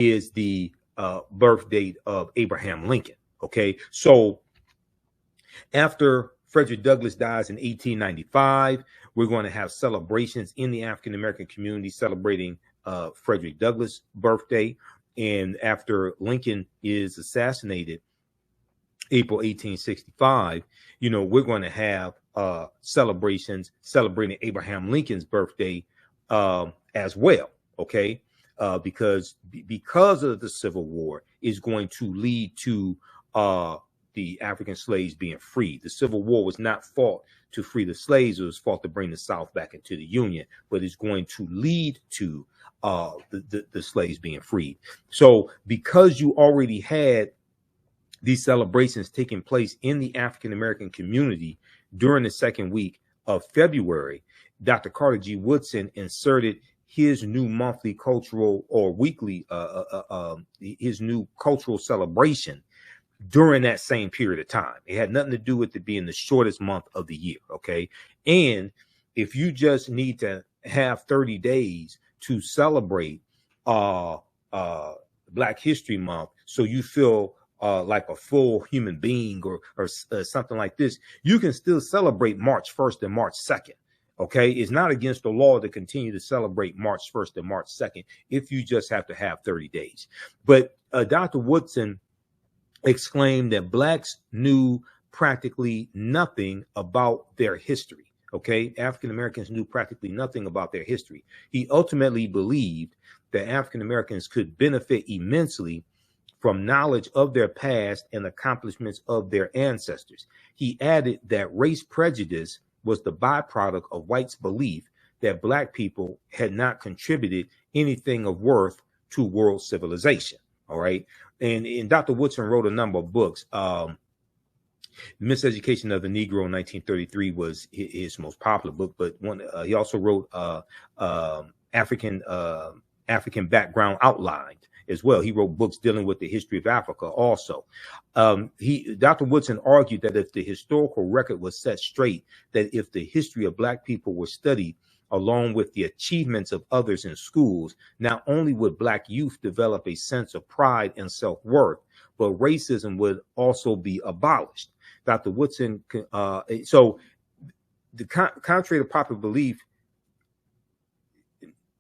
is the birth date of Abraham Lincoln. Okay, so after Frederick Douglass dies in 1895, we're going to have celebrations in the African American community celebrating Frederick Douglass' birthday. And after Lincoln is assassinated, April 1865, we're going to have celebrations celebrating Abraham Lincoln's birthday as well. Okay, because of the Civil War is going to lead to the African slaves being freed. The Civil War was not fought to free the slaves; it was fought to bring the South back into the Union. But it's going to lead to the slaves being freed. So, because you already had these celebrations taking place in the African American community during the second week of February, Dr. Carter G. Woodson inserted his new monthly cultural or weekly, his new cultural celebration during that same period of time. It had nothing to do with it being the shortest month of the year. Okay. And if you just need to have 30 days to celebrate Black History Month, so you feel like a full human being or something like this, you can still celebrate March 1st and March 2nd. Okay, it's not against the law to continue to celebrate March 1st and March 2nd if you just have to have 30 days. But Dr. Woodson exclaimed that Blacks knew practically nothing about their history. Okay, African Americans knew practically nothing about their history. He ultimately believed that African Americans could benefit immensely from knowledge of their past and accomplishments of their ancestors. He added that race prejudice was the byproduct of whites' belief that Black people had not contributed anything of worth to world civilization. All right. And Dr. Woodson wrote a number of books. Miseducation of the Negro in 1933 was his most popular book, but he also wrote African Background Outlined as well. He wrote books dealing with the history of Africa also. Dr. Woodson argued that if the historical record was set straight, that if the history of Black people were studied along with the achievements of others in schools, not only would Black youth develop a sense of pride and self-worth, but racism would also be abolished. Dr. Woodson, contrary to popular belief,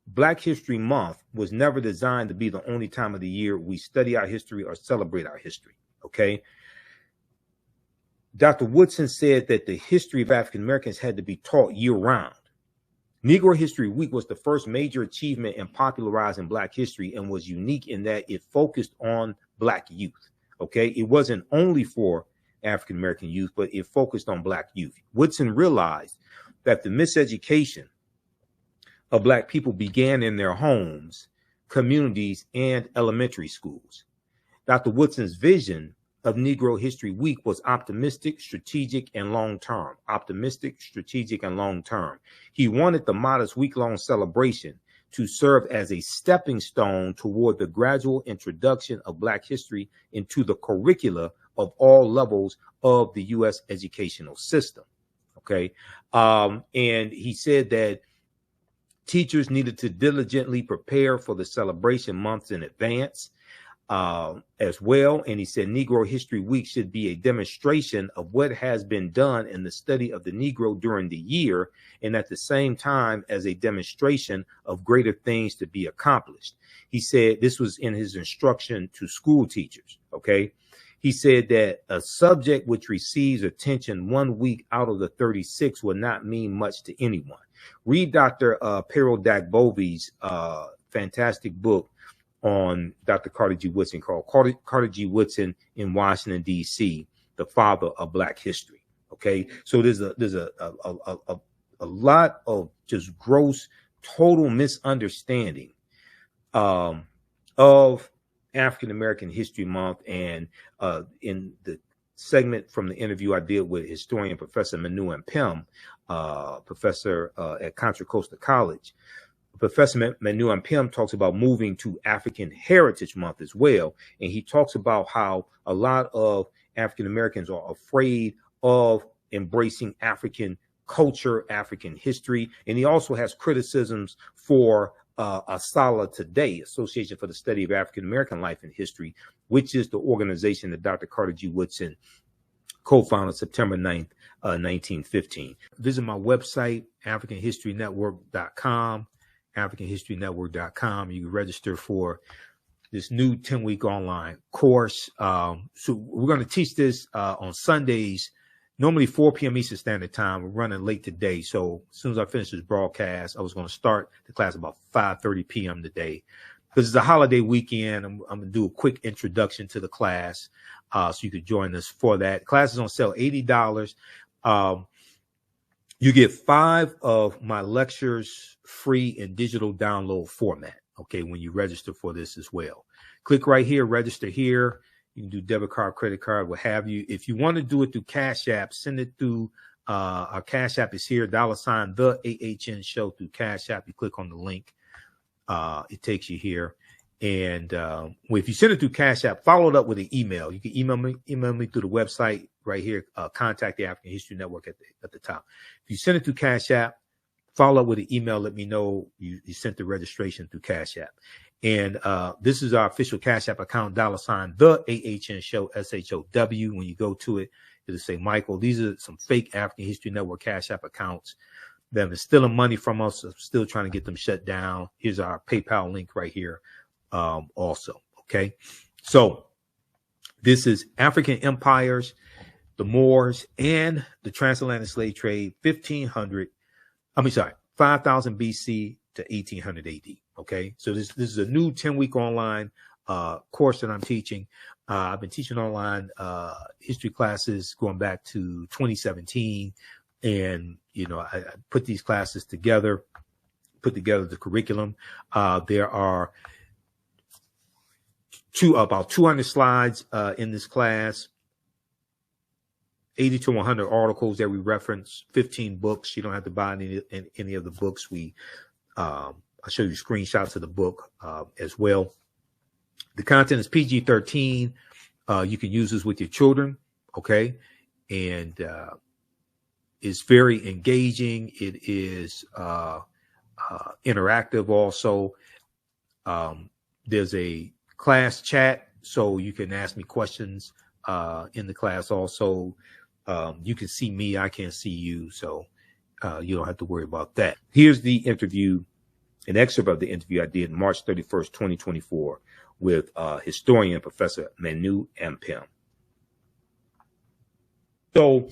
Black History Month was never designed to be the only time of the year we study our history or celebrate our history. Okay. Dr. Woodson said that the history of African Americans had to be taught year round. Negro History Week was the first major achievement in popularizing Black history and was unique in that it focused on Black youth. Okay. It wasn't only for African American youth, but it focused on Black youth. Woodson realized that the miseducation of Black people began in their homes, communities, and elementary schools. Dr. Woodson's vision of Negro History Week was optimistic, strategic, and long-term. Optimistic, strategic, and long-term. He wanted the modest week-long celebration to serve as a stepping stone toward the gradual introduction of Black history into the curricula of all levels of the U.S. educational system. Okay. And he said that teachers needed to diligently prepare for the celebration months in advance as well. And he said Negro History Week should be a demonstration of what has been done in the study of the Negro during the year, and at the same time as a demonstration of greater things to be accomplished. He said this was in his instruction to school teachers. Okay. He said that a subject which receives attention 1 week out of the 36 will not mean much to anyone. Read Dr. Peril Dagbovie's fantastic book on Dr. Carter G. Woodson called Carter G. Woodson in Washington, D.C., the father of Black history. Okay, so there's a lot of just gross, total misunderstanding of African American History Month. And in the segment from the interview I did with historian Professor Manu Ampim, professor at Contra Costa College, Professor Manu Ampim talks about moving to African Heritage Month as well. And he talks about how a lot of African Americans are afraid of embracing African culture, African history. And he also has criticisms for ASALH today, Association for the Study of African American Life and History, which is the organization that Dr. Carter G. Woodson co-founded September 9th, 1915. Visit my website, AfricanHistoryNetwork.com, AfricanHistoryNetwork.com. You can register for this new 10-week online course. So we're going to teach this on Sundays, normally 4 p.m. Eastern Standard Time. We're running late today. So as soon as I finish this broadcast, I was going to start the class about 5:30 p.m. today. Because it's a holiday weekend, I'm going to do a quick introduction to the class so you could join us for that. Class is on sale, $80. You get 5 of my lectures free in digital download format, okay, when you register for this as well. Click right here, register here. You can do debit card, credit card, what have you. If you want to do it through Cash App, send it through our Cash App is here, $ the AHN show through Cash App. You click on the link. It takes you here. And if you send it through Cash App, follow it up with an email. You can email me through the website right here. Contact the African History Network at the top. If you send it through Cash App, follow up with an email. Let me know you sent the registration through Cash App. And this is our official Cash App account, $ the AHN show, SHOW. When you go to it, it'll say Michael. These are some fake African History Network Cash App accounts that have been stealing money from us. I'm still trying to get them shut down. Here's our PayPal link right here. Also, okay. So this is African empires, the Moors, and the transatlantic slave trade, 5000 BC to 1800 AD. Okay, so this is a new 10-week online course that I'm teaching. I've been teaching online history classes going back to 2017, and I put these classes together, put together the curriculum. There are about 200 slides in this class, 80 to 100 articles that we reference, 15 books. You don't have to buy any of the books. I'll show you screenshots of the book as well. The content is PG-13. You can use this with your children, okay? And it's very engaging. It is interactive also. There's a class chat, so you can ask me questions in the class also. You can see me, I can't see you, so you don't have to worry about that. Here's the interview, an excerpt of the interview I did March 31st, 2024 with historian Professor Manu Ampim. So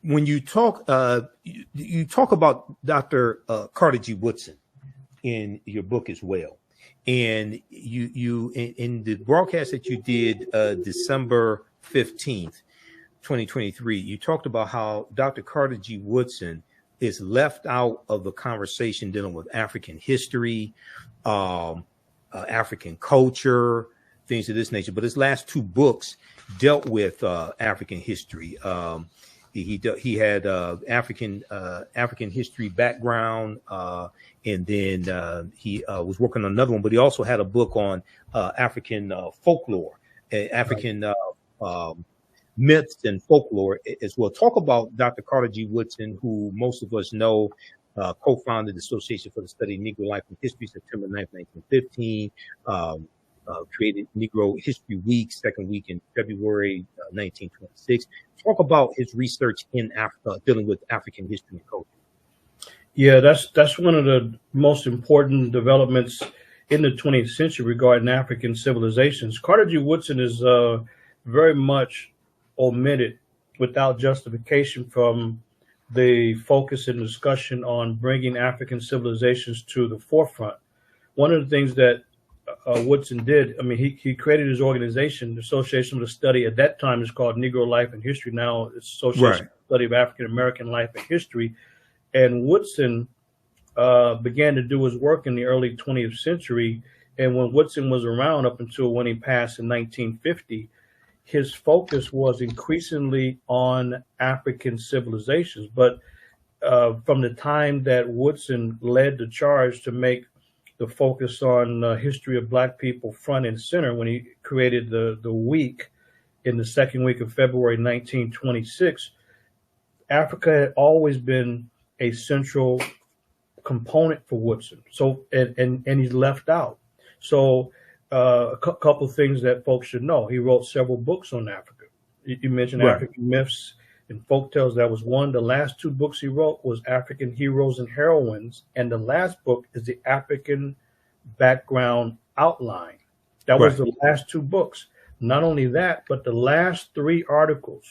when you talk about Dr. Carter G. Woodson in your book as well. And you in the broadcast that you did December 15th, 2023, you talked about how Dr. Carter G. Woodson is left out of the conversation dealing with African history, African culture, things of this nature. But his last 2 books dealt with African history. He had African history background, and then he was working on another one. But he also had a book on African folklore, African myths and folklore as well. Talk about Dr. Carter G. Woodson, who most of us know, co-founded the Association for the Study of Negro Life and History, September 9th, 1915. Created Negro History Week, second week in February 1926. Talk about his research in Africa, dealing with African history and culture. Yeah, that's one of the most important developments in the 20th century regarding African civilizations. Carter G. Woodson is very much omitted without justification from the focus and discussion on bringing African civilizations to the forefront. One of the things that Woodson did, I mean, he created his organization, the Association for the Study, at that time is called Negro Life and History. Now it's Association for the Study of African American Life and History. And Woodson began to do his work in the early 20th century. And when Woodson was around up until when he passed in 1950, his focus was increasingly on African civilizations. But from the time that Woodson led the charge to make the focus on history of Black people front and center, when he created the week in the second week of February 1926, Africa had always been a central component for Woodson. So and he's left out. So a couple of things that folks should know. He wrote several books on Africa. You mentioned Right. African myths and folktales. That was one. The last two books he wrote was African Heroes and Heroines, and the last book is the African Background Outline. That was Right. the last two books. Not only that, but the last three articles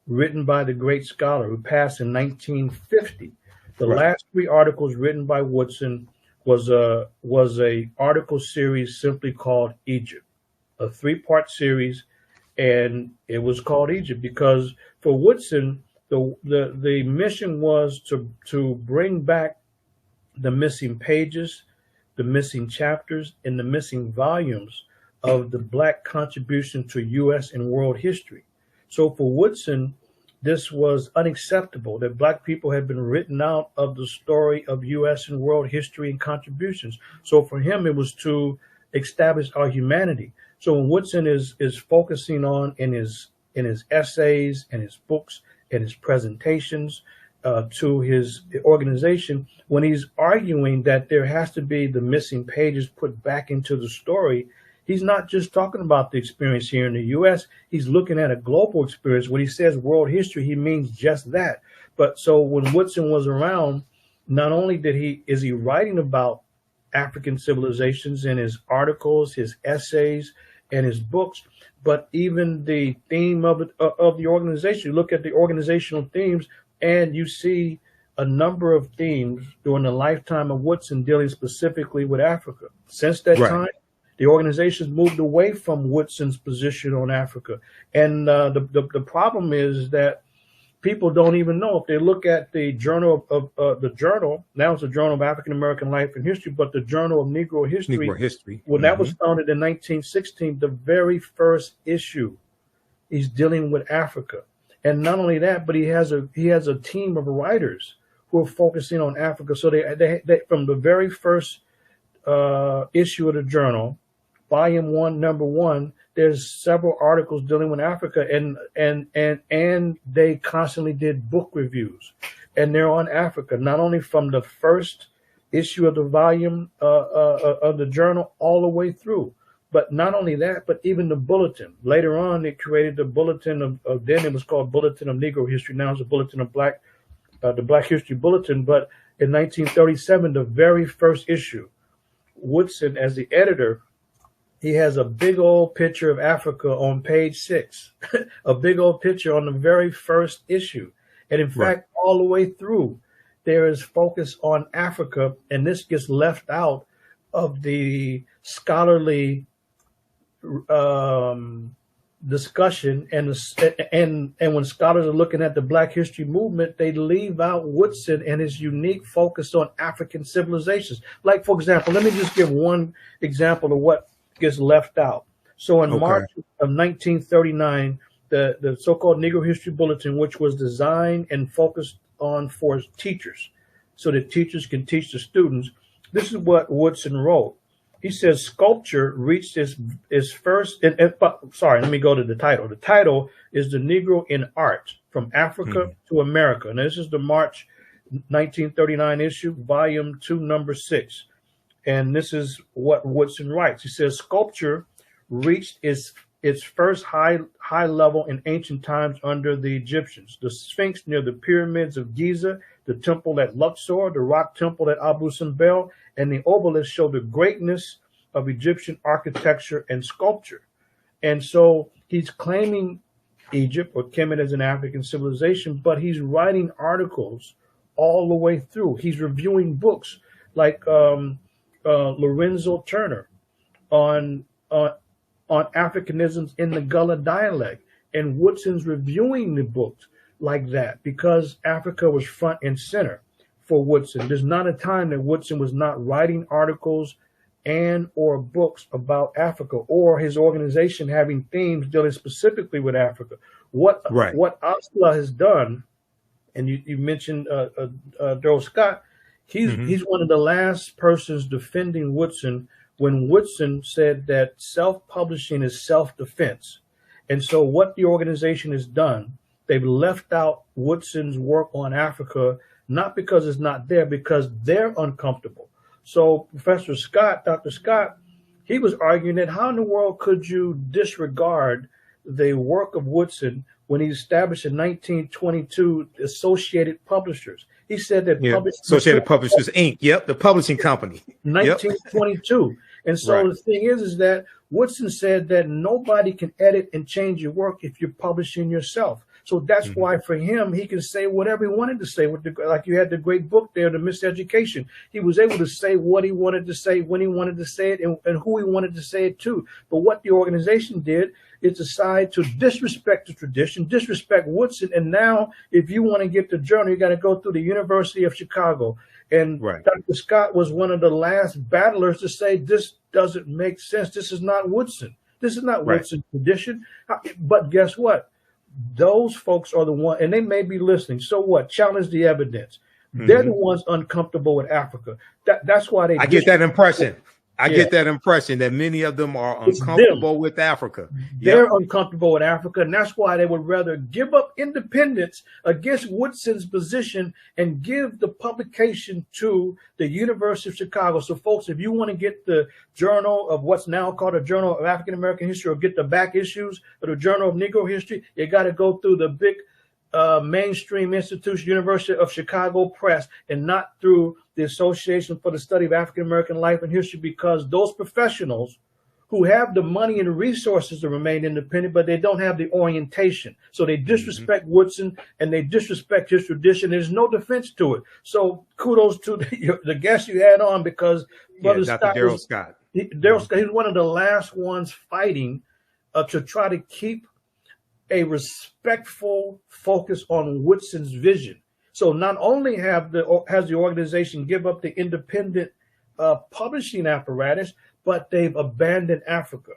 written by the great scholar who passed in 1950. The Right. last three articles written by Woodson was a article series simply called Egypt, a 3-part series, and it was called Egypt because for Woodson the mission was to bring back the missing pages, the missing chapters, and the missing volumes of the Black contribution to U.S. and world history. So for Woodson, this was unacceptable that Black people had been written out of the story of U.S. and world history and contributions. So for him, it was to establish our humanity. So when Woodson is focusing on in his essays and his books and his presentations to his organization, when he's arguing that there has to be the missing pages put back into the story, he's not just talking about the experience here in the U.S. He's looking at a global experience. When he says world history, he means just that. But so when Woodson was around, not only is he writing about African civilizations in his articles, his essays, and his books, but even the theme of the organization. You look at the organizational themes, and you see a number of themes during the lifetime of Woodson dealing specifically with Africa. Since that Right. time, the organization's moved away from Woodson's position on Africa. And the problem is that people don't even know. If they look at the journal the journal, now it's the Journal of African American Life and History, but the Journal of Negro History, Negro history. when that was founded in 1916, the very first issue is dealing with Africa. And not only that, but he has a team of writers who are focusing on Africa. So they from the very first issue of the journal, Volume 1, Number 1, there's several articles dealing with Africa, and they constantly did book reviews, and they're on Africa, not only from the first issue of the volume of the journal all the way through. But not only that, but even the bulletin. Later on, they created the bulletin of then it was called Bulletin of Negro History. Now it's a Bulletin of the Black History Bulletin. But in 1937, the very first issue, Woodson, as the editor, he has a big old picture of Africa on page 6, a big old picture on the very first issue. And in fact, all the way through, there is focus on Africa, and this gets left out of the scholarly discussion. And when scholars are looking at the Black history movement, they leave out Woodson and his unique focus on African civilizations. Like, for example, let me just give one example of what gets left out. So in March of 1939, the so-called Negro History Bulletin, which was designed and focused on for teachers, so that teachers can teach the students, this is what Woodson wrote. He says, sculpture reached its first, sorry, let me go to the title. The title is The Negro in Art, From Africa to America. And this is the March 1939 issue, Volume 2, Number 6. And this is what Woodson writes. He says, sculpture reached its first high level in ancient times under the Egyptians. The Sphinx near the pyramids of Giza, the temple at Luxor, the rock temple at Abu Simbel, and the obelisk show the greatness of Egyptian architecture and sculpture. And so he's claiming Egypt or Kemet as an African civilization, but he's writing articles all the way through. He's reviewing books like Lorenzo Turner on Africanisms in the Gullah dialect, and Woodson's reviewing the books like that because Africa was front and center for Woodson. There's not a time that Woodson was not writing articles and or books about Africa, or his organization having themes dealing specifically with Africa. What Osla has done, and you mentioned Darrell Scott, he's one of the last persons defending Woodson when Woodson said that self-publishing is self-defense. And so what the organization has done, they've left out Woodson's work on Africa not because it's not there, because they're uncomfortable. So Professor Scott, Dr. Scott, he was arguing that how in the world could you disregard the work of Woodson when he established in 1922 Associated Publishers? He said that Associated Publishers Inc. Yep, the publishing company. 1922. Yep. And so the thing is that Woodson said that nobody can edit and change your work if you're publishing yourself. So that's why for him, he can say whatever he wanted to say. Like you had the great book there, The Miseducation. He was able to say what he wanted to say, when he wanted to say it, and who he wanted to say it to. But what the organization did is decide to disrespect the tradition, disrespect Woodson. And now if you want to get the journal, you got to go through the University of Chicago. And Dr. Scott was one of the last battlers to say, this doesn't make sense. This is not Woodson. This is not Woodson's tradition. But guess what? Those folks are the one, and they may be listening. So what? Challenge the evidence. They're the ones uncomfortable with Africa. That's why they. I get that impression. I get that impression that many of them are uncomfortable with Africa. They're uncomfortable with Africa, and that's why they would rather give up independence against Woodson's position and give the publication to the University of Chicago. So, folks, if you want to get the journal of what's now called a Journal of African American History, or get the back issues of the Journal of Negro History, you got to go through the big mainstream institution, University of Chicago Press, and not through the Association for the Study of African American Life and History, because those professionals who have the money and the resources to remain independent, but they don't have the orientation. So they disrespect Woodson and they disrespect his tradition. There's no defense to it. So kudos to the guest you had on, because Brother Dr. Scott. Daryl Scott, he's one of the last ones fighting to try to keep a respectful focus on Woodson's vision. So not only has the organization give up the independent publishing apparatus, but they've abandoned Africa.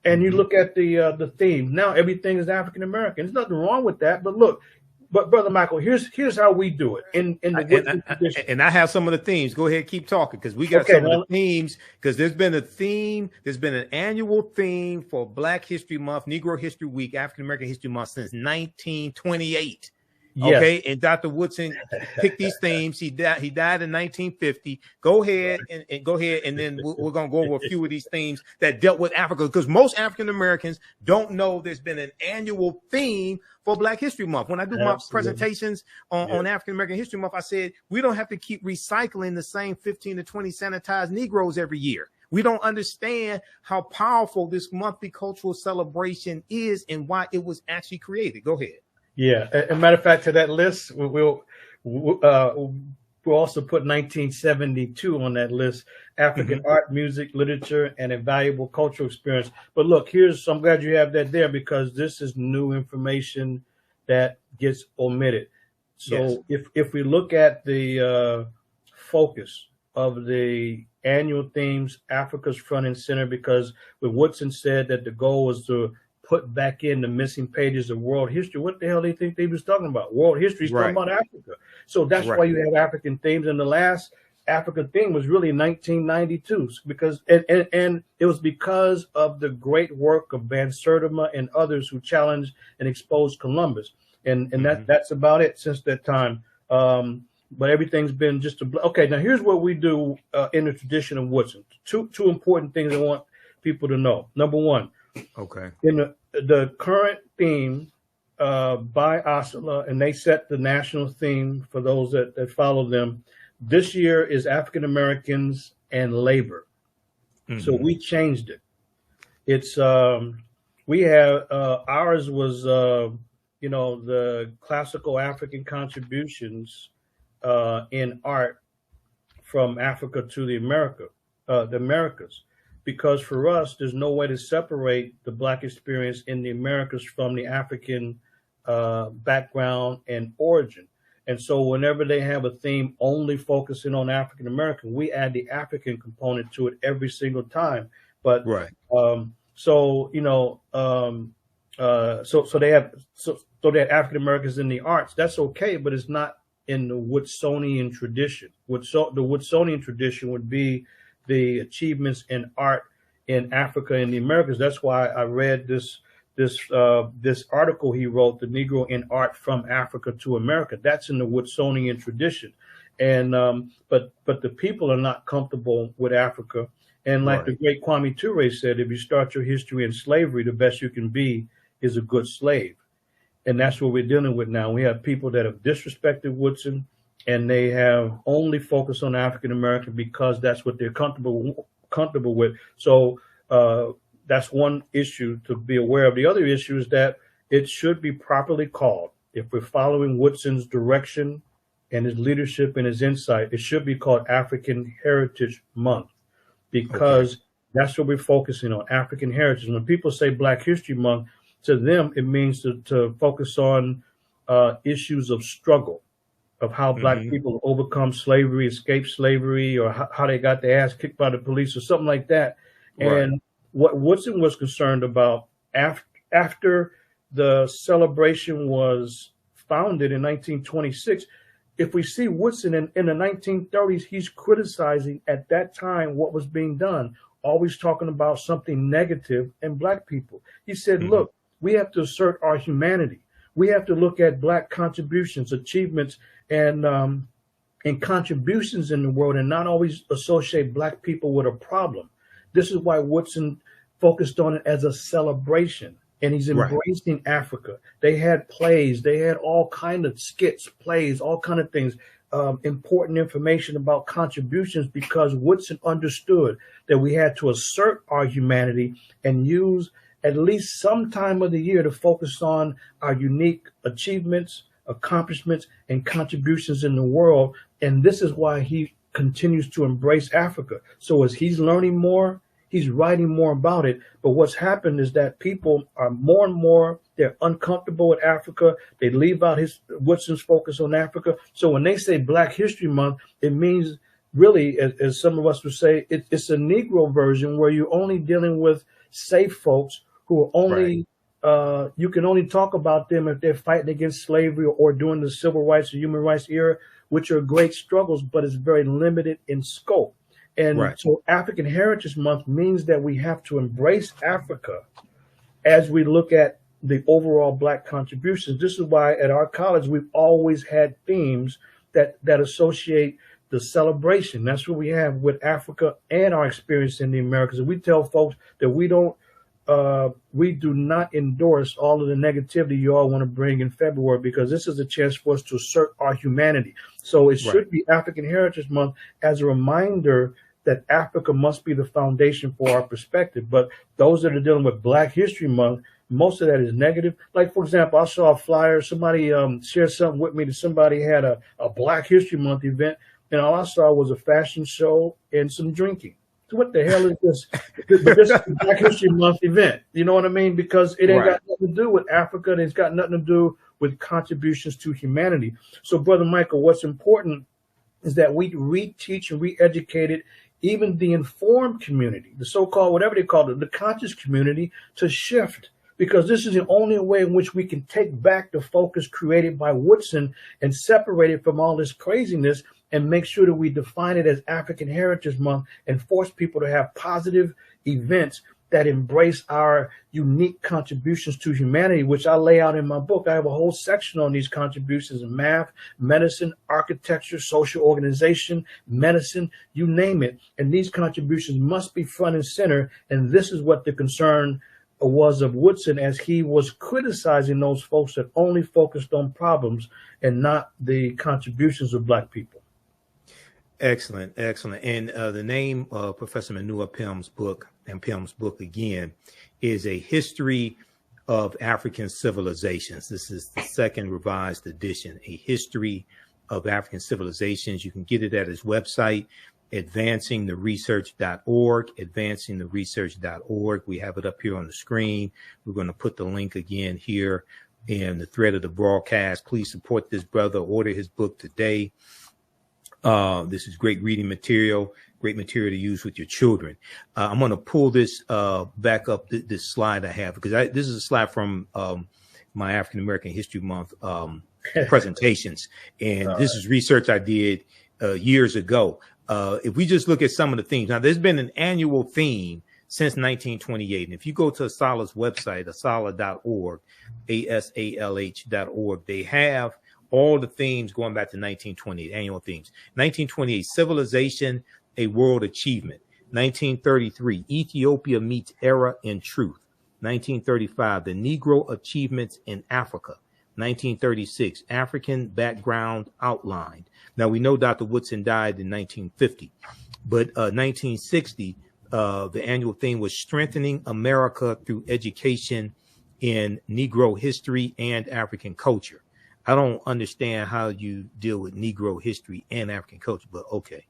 And you look at the theme. Now everything is African American. There's nothing wrong with that. But look, Brother Michael, here's how we do it in the Woodson tradition. And I have some of the themes. Go ahead, keep talking, because we got some of the themes. Because there's been a theme. There's been an annual theme for Black History Month, Negro History Week, African American History Month since 1928. Okay, and Dr. Woodson picked these themes. He died in 1950. Go ahead, and then we're going to go over a few of these themes that dealt with Africa, because most African Americans don't know there's been an annual theme for Black History Month. When I do my presentations on African American History Month, I said we don't have to keep recycling the same 15 to 20 sanitized Negroes every year. We don't understand how powerful this monthly cultural celebration is and why it was actually created. Go ahead. Yeah, as a matter of fact, to that list, we'll also put 1972 on that list: African art, music, literature, and a valuable cultural experience. But look, I'm glad you have that there, because this is new information that gets omitted. So if we look at the focus of the annual themes, Africa's front and center, because when Woodson said that the goal was to put back in the missing pages of world history, what the hell do you think they was talking about? World history is talking about Africa. So that's why you have African themes. And the last African theme was really 1992, because and it was because of the great work of Van Sertima and others who challenged and exposed Columbus. And that's about it since that time. But everything's been just okay. Now here's what we do in the tradition of Woodson. Two important things I want people to know. Number one, in the current theme by Asala, and they set the national theme for those that follow them. This year is African Americans and labor. So we changed it. It's we have ours was the classical African contributions in art from Africa to the Americas. Because for us, there's no way to separate the Black experience in the Americas from the African background and origin. And so whenever they have a theme only focusing on African American, we add the African component to it every single time. But so they have African Americans in the arts. That's okay, but it's not in the Woodsonian tradition. The Woodsonian tradition would be the achievements in art in Africa and the Americas. That's why I read this this article he wrote, The Negro in Art from Africa to America. That's in the Woodsonian tradition. And but the people are not comfortable with Africa. And like the great Kwame Ture said, if you start your history in slavery, the best you can be is a good slave. And that's what we're dealing with now. We have people that have disrespected Woodson, and they have only focused on African American because that's what they're comfortable with. So that's one issue to be aware of. The other issue is that it should be properly called. If we're following Woodson's direction and his leadership and his insight, it should be called African Heritage Month, because that's what we're focusing on, African heritage. When people say Black History Month, to them, it means to focus on issues of struggle, of how Black people overcome slavery, escape slavery, or how they got their ass kicked by the police or something like that. And what Woodson was concerned about after the celebration was founded in 1926, if we see Woodson in the 1930s, he's criticizing at that time what was being done, always talking about something negative in Black people. He said, look, we have to assert our humanity. We have to look at Black contributions, achievements, and contributions in the world, and not always associate Black people with a problem. This is why Woodson focused on it as a celebration. And he's embracing Africa. They had plays, they had all kind of skits, plays, all kind of things, important information about contributions, because Woodson understood that we had to assert our humanity and use at least some time of the year to focus on our unique achievements, accomplishments, and contributions in the world. And this is why he continues to embrace Africa. So as he's learning more, he's writing more about it. But what's happened is that people are more and more, they're uncomfortable with Africa. They leave out Woodson's focus on Africa. So when they say Black History Month, it means really, as some of us would say, it's a Negro version where you're only dealing with safe folks who are only, you can only talk about them if they're fighting against slavery or during the civil rights or human rights era, which are great struggles, but it's very limited in scope. And so African Heritage Month means that we have to embrace Africa as we look at the overall Black contributions. This is why at our college, we've always had themes that associate the celebration. That's what we have with Africa and our experience in the Americas. And we tell folks that we do not endorse all of the negativity you all want to bring in February, because this is a chance for us to assert our humanity. So it should be African Heritage Month as a reminder that Africa must be the foundation for our perspective. But those that are dealing with Black History Month, most of that is negative. Like, for example, I saw a flyer, somebody shared something with me that somebody had a Black History Month event, and all I saw was a fashion show and some drinking. So what the hell is this? This is a Black History Month event. You know what I mean? Because it ain't got nothing to do with Africa, and it's got nothing to do with contributions to humanity. So, Brother Michael, what's important is that we reteach and re-educate it, even the informed community, the so-called, whatever they call it, the conscious community, to shift, because this is the only way in which we can take back the focus created by Woodson and separate it from all this craziness and make sure that we define it as African Heritage Month and force people to have positive events that embrace our unique contributions to humanity, which I lay out in my book. I have a whole section on these contributions in math, medicine, architecture, social organization, medicine, you name it. And these contributions must be front and center. And this is what the concern was of Woodson, as he was criticizing those folks that only focused on problems and not the contributions of Black people. Excellent, excellent. And the name of Professor Manu Ampim's book again, is A History of African Civilizations. This is the second revised edition, A History of African Civilizations. You can get it at his website, advancingtheresearch.org, advancingtheresearch.org. We have it up here on the screen. We're going to put the link again here in the thread of the broadcast. Please support this brother. Order his book today. This is great reading material, great material to use with your children. I'm going to pull this back up, this slide I have, because this is a slide from my African American History Month presentations. And this is research I did years ago. If we just look at some of the themes, now there's been an annual theme since 1928. And if you go to Asalah's website, asalah.org, asalh.org, they have all the themes going back to 1928, annual themes. 1928, civilization, a world achievement. 1933, Ethiopia meets era in truth. 1935, the Negro achievements in Africa. 1936, African background outlined. Now, we know Dr. Woodson died in 1950, but 1960, the annual theme was strengthening America through education in Negro history and African culture. I don't understand how you deal with Negro history and African culture, but okay.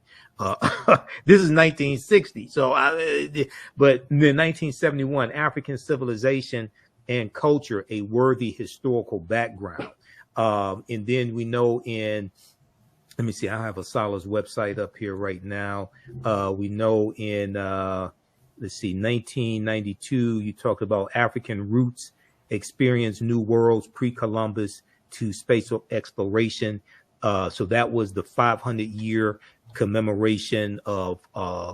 This is 1960. But in 1971, African civilization and culture, a worthy historical background. And then we know let me see, I have Asalah's website up here right now. We know in, let's see, 1992, you talked about African roots, experience new worlds, pre-Columbus to spatial exploration. So that was the 500-year commemoration of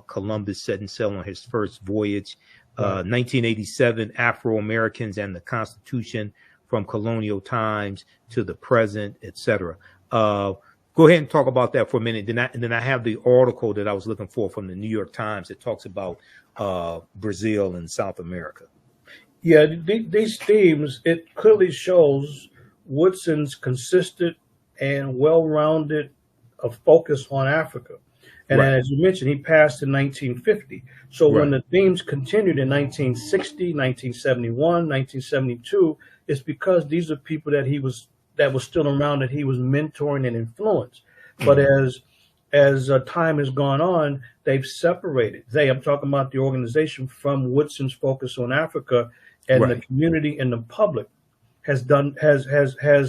Columbus setting sail on his first voyage. 1987, Afro-Americans and the Constitution from colonial times to the present, etc. Go ahead and talk about that for a minute. Then I have the article that I was looking for from the New York Times that talks about Brazil and South America. Yeah, these themes, it clearly shows Woodson's consistent and well-rounded focus on Africa. And as you mentioned, he passed in 1950. So when the themes continued in 1960, 1971, 1972, it's because these are people that was still around that he was mentoring and influenced. But as time has gone on, they've separated. I'm talking about the organization from Woodson's focus on Africa, and the community and the public has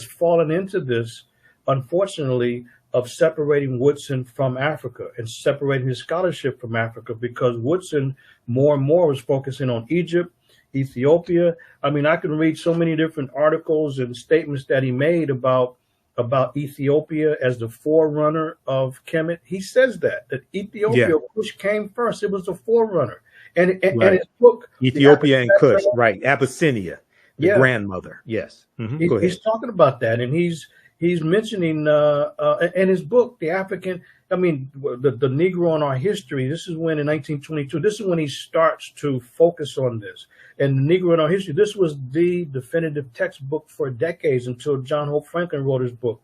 fallen into this, unfortunately, of separating Woodson from Africa and separating his scholarship from Africa, because Woodson more and more was focusing on Egypt, Ethiopia. I mean, I can read so many different articles and statements that he made about Ethiopia as the forerunner of Kemet. He says that Ethiopia, which came first, it was the forerunner. And his book, Ethiopia and Kush, Abyssinia, the grandmother. Yes. Mm-hmm. He's talking about that, and he's mentioning in his book, the African, the Negro in our history. This is when in 1922, this is when he starts to focus on this. And the Negro in our history, this was the definitive textbook for decades until John Hope Franklin wrote his book.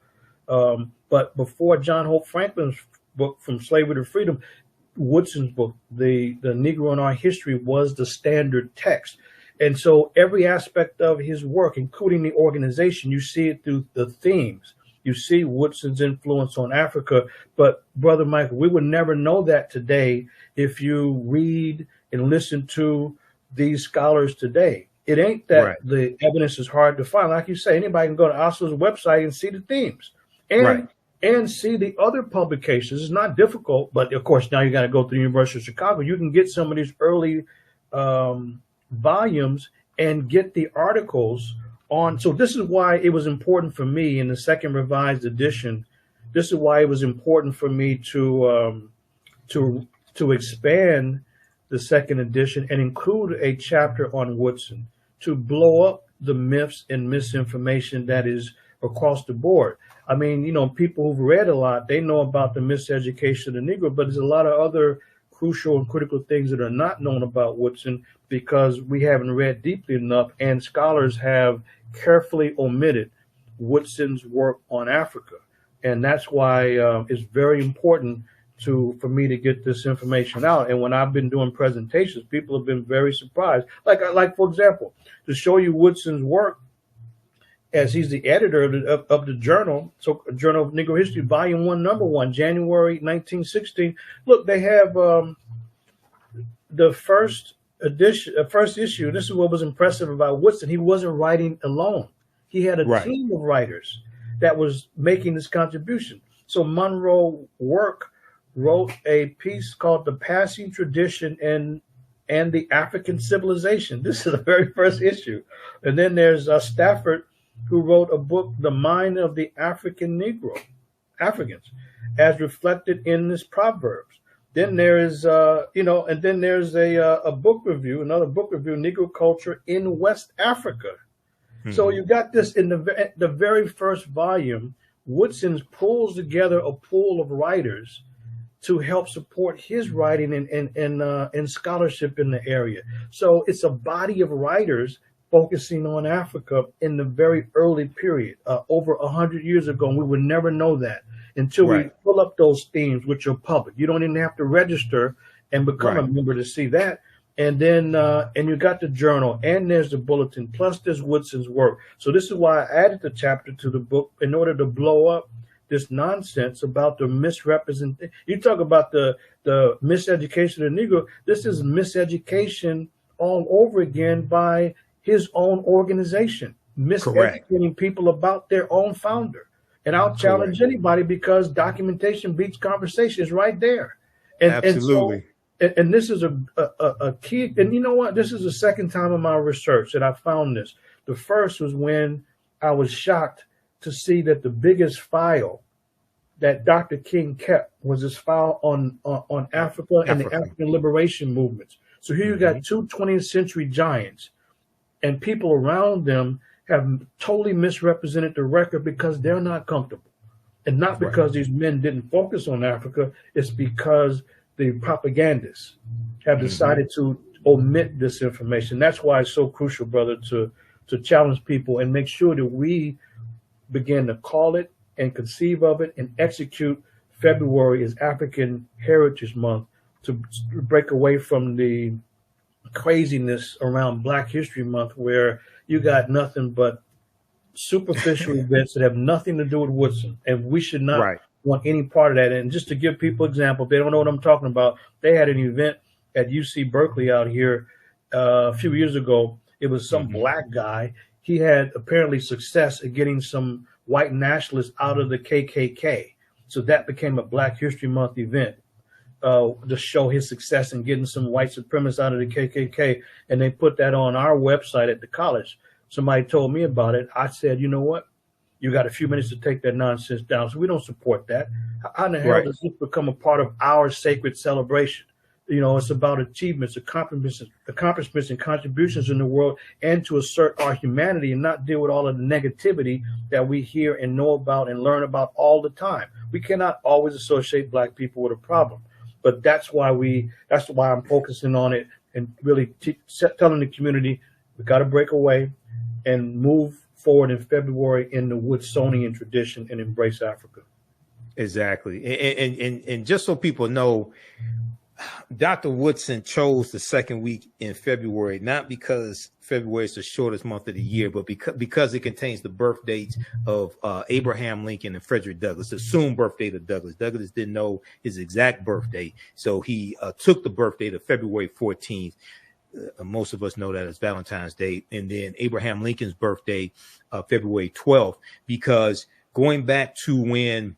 But before John Hope Franklin's book, From Slavery to Freedom, Woodson's book, the Negro in our history, was the standard text. And so every aspect of his work, including the organization, you see it through the themes. You see Woodson's influence on Africa. But Brother Michael, we would never know that today if you read and listen to these scholars today. It ain't that the evidence is hard to find. Like you say, anybody can go to Oslo's website and see the themes and see the other publications. It's not difficult, but of course, now you got to go to the University of Chicago. You can get some of these early volumes and get the articles on. So this is why it was important for me in the second revised edition. This is why it was important for me to expand the second edition and include a chapter on Woodson to blow up the myths and misinformation that is across the board. I mean, people who've read a lot, they know about the miseducation of the Negro, but there's a lot of other crucial and critical things that are not known about Woodson because we haven't read deeply enough, and scholars have carefully omitted Woodson's work on Africa. And that's why it's very important for me to get this information out. And when I've been doing presentations, people have been very surprised. Like for example, to show you Woodson's work, as he's the editor of the journal, so Journal of Negro History, Volume 1, Number 1, January 1916. Look, they have the first issue. This is what was impressive about Woodson. He wasn't writing alone. He had a team of writers that was making this contribution. So Monroe wrote a piece called The Passing Tradition and the African Civilization. This is the very first issue. And then there's Stafford, who wrote a book, The Mind of the African Negro, Africans, as reflected in this Proverbs. Then there is, and then there's a book review, another book review, Negro Culture in West Africa. So you got this in the very first volume. Woodson pulls together a pool of writers to help support his writing and scholarship in the area. So it's a body of writers focusing on Africa in the very early period, over 100 years ago, and we would never know that until we pull up those themes, which are public. You don't even have to register and become a member to see that. And then, and you got the journal, and there's the bulletin, plus there's Woodson's work. So this is why I added the chapter to the book in order to blow up this nonsense about the misrepresentation. You talk about the miseducation of the Negro. This is miseducation all over again by his own organization, miseducating people about their own founder. And I'll challenge anybody, because documentation beats conversation is right there. Absolutely. And this is a key. And you know what? This is the second time in my research that I found this. The first was when I was shocked to see that the biggest file that Dr. King kept was this file on Africa and the African liberation movements. So here you got two 20th century giants, and people around them have totally misrepresented the record because they're not comfortable. And not because these men didn't focus on Africa, it's because the propagandists have decided to omit this information. That's why it's so crucial, brother, to challenge people and make sure that we begin to call it and conceive of it and execute February as African Heritage Month, to break away from the craziness around Black History Month, where you got nothing but superficial events that have nothing to do with Woodson, and we should not want any part of that. And just to give people an example, if they don't know what I'm talking about, they had an event at UC Berkeley out here a few years ago. It was some black guy. He had apparently success at getting some white nationalists out of the KKK. So that became a Black History Month event to show his success in getting some white supremacists out of the KKK. And they put that on our website at the college. Somebody told me about it. I said, you know what? You got a few minutes to take that nonsense down. So we don't support that. How in the hell does this become a part of our sacred celebration? You know, it's about achievements, accomplishments and contributions in the world, and to assert our humanity and not deal with all of the negativity that we hear and know about and learn about all the time. We cannot always associate Black people with a problem, but that's why I'm focusing on it and really telling the community we got to break away and move forward in February in the Woodsonian tradition and embrace Africa. Exactly. And just so people know, Dr. Woodson chose the second week in February, not because February is the shortest month of the year, but because it contains the birth dates of Abraham Lincoln and Frederick Douglass, the assumed birth date of Douglass. Douglass didn't know his exact birth date, so he took the birth date of February 14th. Most of us know that as Valentine's Day. And then Abraham Lincoln's birthday, February 12th, because going back to when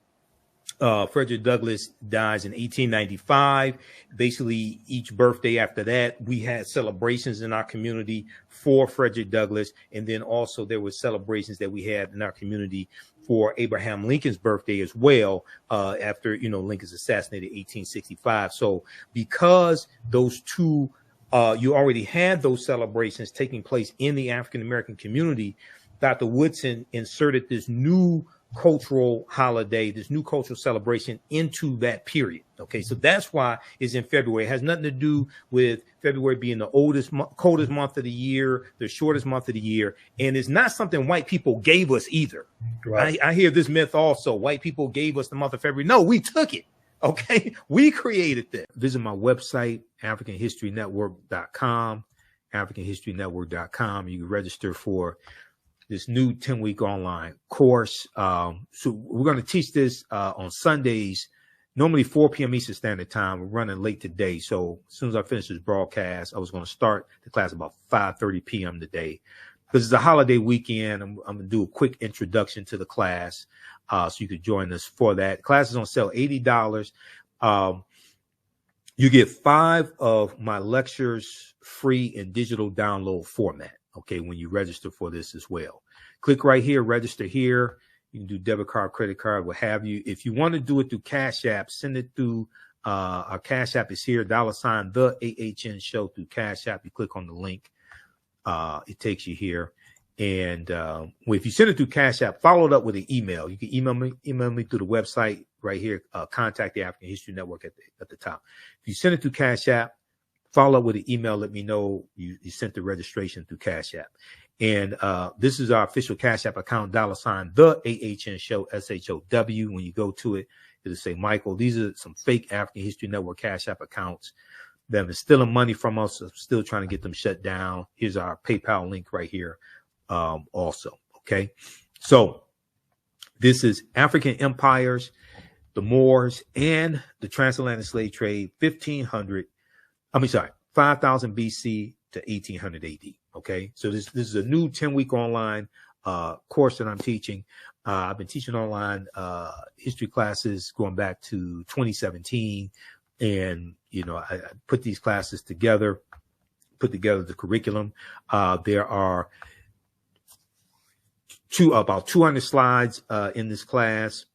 Frederick Douglass dies in 1895. Basically, each birthday after that, we had celebrations in our community for Frederick Douglass. And then also there were celebrations that we had in our community for Abraham Lincoln's birthday as well, after, Lincoln's assassinated in 1865. So because those two, you already had those celebrations taking place in the African-American community, Dr. Woodson inserted this new cultural holiday, this new cultural celebration into that period. Okay, so that's why it's in February. It has nothing to do with February being the coldest month of the year, the shortest month of the year, and it's not something white people gave us either. Right. I hear this myth also: white people gave us the month of February. No, we took it. Okay, we created that. Visit my website, AfricanHistoryNetwork.com, AfricanHistoryNetwork.com. You can register for this new 10-week online course. So we're going to teach this on Sundays, normally 4 p.m. Eastern Standard Time. We're running late today. So as soon as I finish this broadcast, I was going to start the class about 5:30 p.m. today. Because it's a holiday weekend, I'm going to do a quick introduction to the class so you could join us for that. The class is on sale, $80. You get 5 of my lectures free in digital download format. Okay, when you register for this as well. Click right here, register here. You can do debit card, credit card, what have you. If you want to do it through Cash App, send it through Our Cash App is here, $ the AHN show through Cash App. You click on the link. It takes you here. And if you send it through Cash App, follow it up with an email. You can email me through the website right here. Contact the African History Network at the top. If you send it through Cash App, follow up with an email. Let me know you sent the registration through Cash App. And this is our official Cash App account, $ the AHN show, SHOW. When you go to it, it'll say Michael. These are some fake African History Network Cash App accounts that have been stealing money from us. I'm still trying to get them shut down. Here's our PayPal link right here. Also, okay. So this is African empires, the Moors, and the transatlantic slave trade, 5000 BC to 1800 AD. Okay, so this is a new 10-week online course that I'm teaching. I've been teaching online history classes going back to 2017, and I put these classes together, put together the curriculum. There are about 200 slides in this class,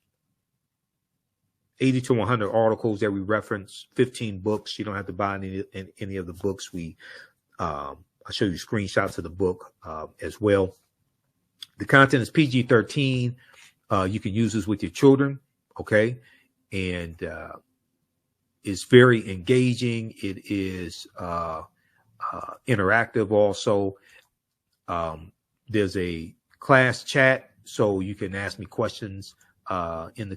80 to 100 articles that we reference, 15 books. You don't have to buy any of the books. I'll show you screenshots of the book as well. The content is PG-13. You can use this with your children, okay? And it's very engaging. It is interactive also. There's a class chat, so you can ask me questions in the